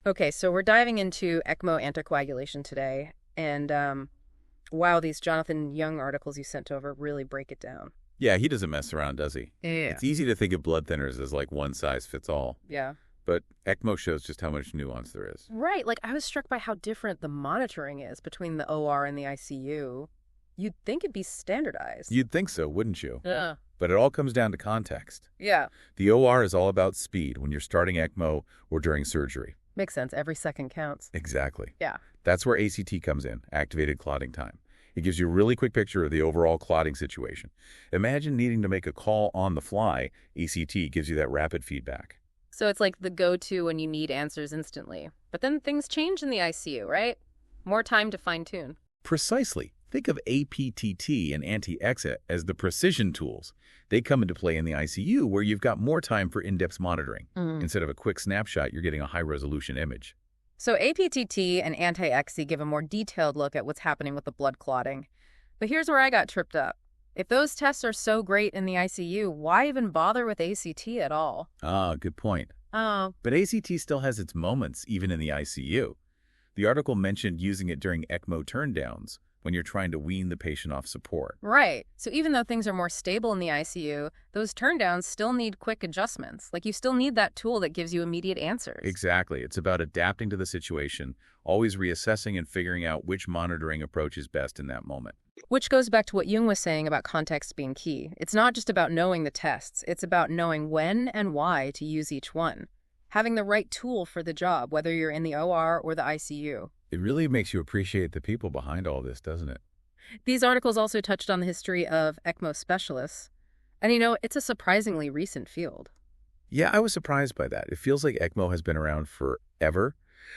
Okay, so we're diving into ECMO anticoagulation today. And wow, these Jonathan Young articles you sent over really break it down. Yeah, he doesn't mess around, does he? Yeah. It's easy to think of blood thinners as like one size fits all, Yeah. but ECMO shows just how much nuance there is. Right. Like, I was struck by how different the monitoring is between the OR and the ICU. You'd think it'd be standardized. You'd think so, wouldn't you? Yeah. But it all comes down to context. Yeah. The OR is all about speed when you're starting ECMO or during surgery. Makes sense. Every second counts. Exactly. Yeah. That's where ACT comes in, Activated Clotting Time. It gives you a really quick picture of the overall clotting situation. Imagine needing to make a call on the fly. ACT gives you that rapid feedback. So it's like the go-to when you need answers instantly. But then things change in the ICU, right? More time to fine-tune. Precisely. Think of APTT and Anti-EXA as the precision tools. They come into play in the ICU where you've got more time for in-depth monitoring. Instead of a quick snapshot, you're getting a high-resolution image. So APTT and Anti-EXA give a more detailed look at what's happening with the blood clotting. But here's where I got tripped up. If those tests are so great in the ICU, why even bother with ACT at all? Ah, good point. Oh, But ACT still has its moments, even in the ICU. The article mentioned using it during ECMO turndowns, when you're trying to wean the patient off support. right. So even though things are more stable in the ICU, those turndowns still need quick adjustments. Like, you still need that tool that gives you immediate answers. Exactly. It's about adapting to the situation, always reassessing and figuring out which monitoring approach is best in that moment. Which goes back to what Jung was saying about context being key. It's not just about knowing the tests. It's about knowing when and why to use each one. Having the right tool for the job, whether you're in the OR or the ICU. It really makes you appreciate the people behind all this, doesn't it? These articles also touched on the history of ECMO specialists. And it's a surprisingly recent field. Yeah, I was surprised by that. It feels like ECMO has been around forever.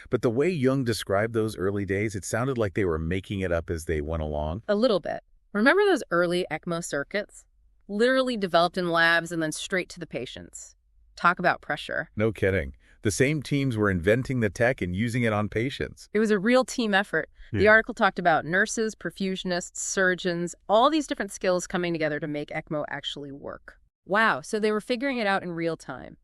But the way Jung described those early days, it sounded like they were making it up as they went along. A little bit. Remember those early ECMO circuits? Literally developed in labs and then straight to the patients. Talk about pressure. No kidding. The same teams were inventing the tech and using it on patients. It was a real team effort. The article talked about nurses, perfusionists, surgeons, all these different skills coming together to make ECMO actually work. Wow, so they were figuring it out in real time.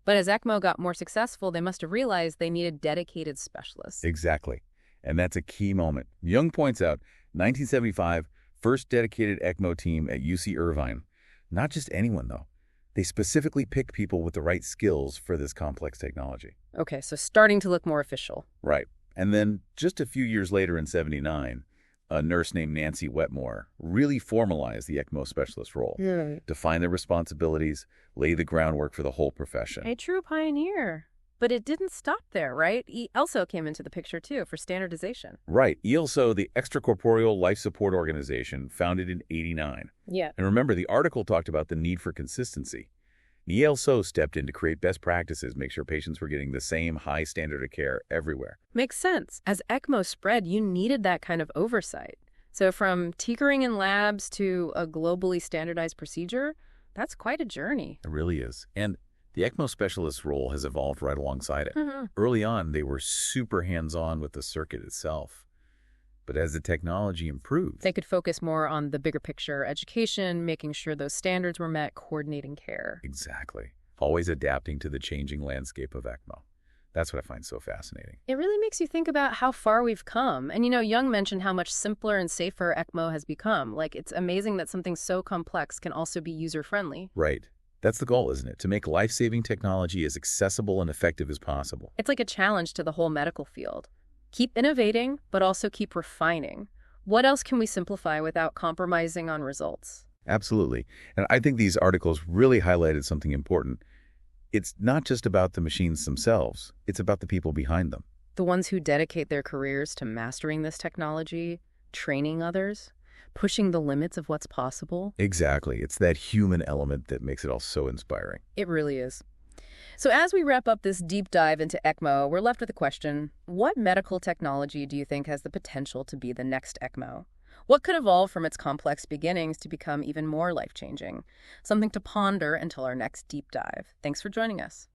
But as ECMO got more successful, they must have realized they needed dedicated specialists. Exactly. And that's a key moment. Jung points out, 1975, first dedicated ECMO team at UC Irvine. Not just anyone, though. They specifically picked people with the right skills for this complex technology. Okay, so starting to look more official. Right. And then just a few years later in 79, a nurse named Nancy Wetmore really formalized the ECMO specialist role, define the responsibilities, lay the groundwork for the whole profession. A true pioneer. But it didn't stop there, right? ELSO came into the picture, too, for standardization. Right. ELSO, the Extracorporeal Life Support Organization, founded in 89. Yeah. And remember, the article talked about the need for consistency. ELSO stepped in to create best practices, make sure patients were getting the same high standard of care everywhere. Makes sense. As ECMO spread, you needed that kind of oversight. So from tinkering in labs to a globally standardized procedure, that's quite a journey. It really is. And the ECMO specialist role has evolved right alongside it. Mm-hmm. Early on, they were super hands-on with the circuit itself. But as the technology improved, They could focus more on the bigger picture, education, making sure those standards were met, coordinating care. exactly, always adapting to the changing landscape of ECMO. That's what I find so fascinating. It really makes you think about how far we've come. And Jung mentioned how much simpler and safer ECMO has become. Like, it's amazing that something so complex can also be user-friendly. Right. That's the goal, isn't it? To make life-saving technology as accessible and effective as possible. It's like a challenge to the whole medical field. Keep innovating, but also keep refining. What else can we simplify without compromising on results? Absolutely. And I think these articles really highlighted something important. It's not just about the machines themselves. It's about the people behind them. The ones who dedicate their careers to mastering this technology, training others, pushing the limits of what's possible. Exactly. It's that human element that makes it all so inspiring. It really is. So as we wrap up this deep dive into ECMO, we're left with a question. What medical technology do you think has the potential to be the next ECMO? What could evolve from its complex beginnings to become even more life-changing? Something to ponder until our next deep dive. Thanks for joining us.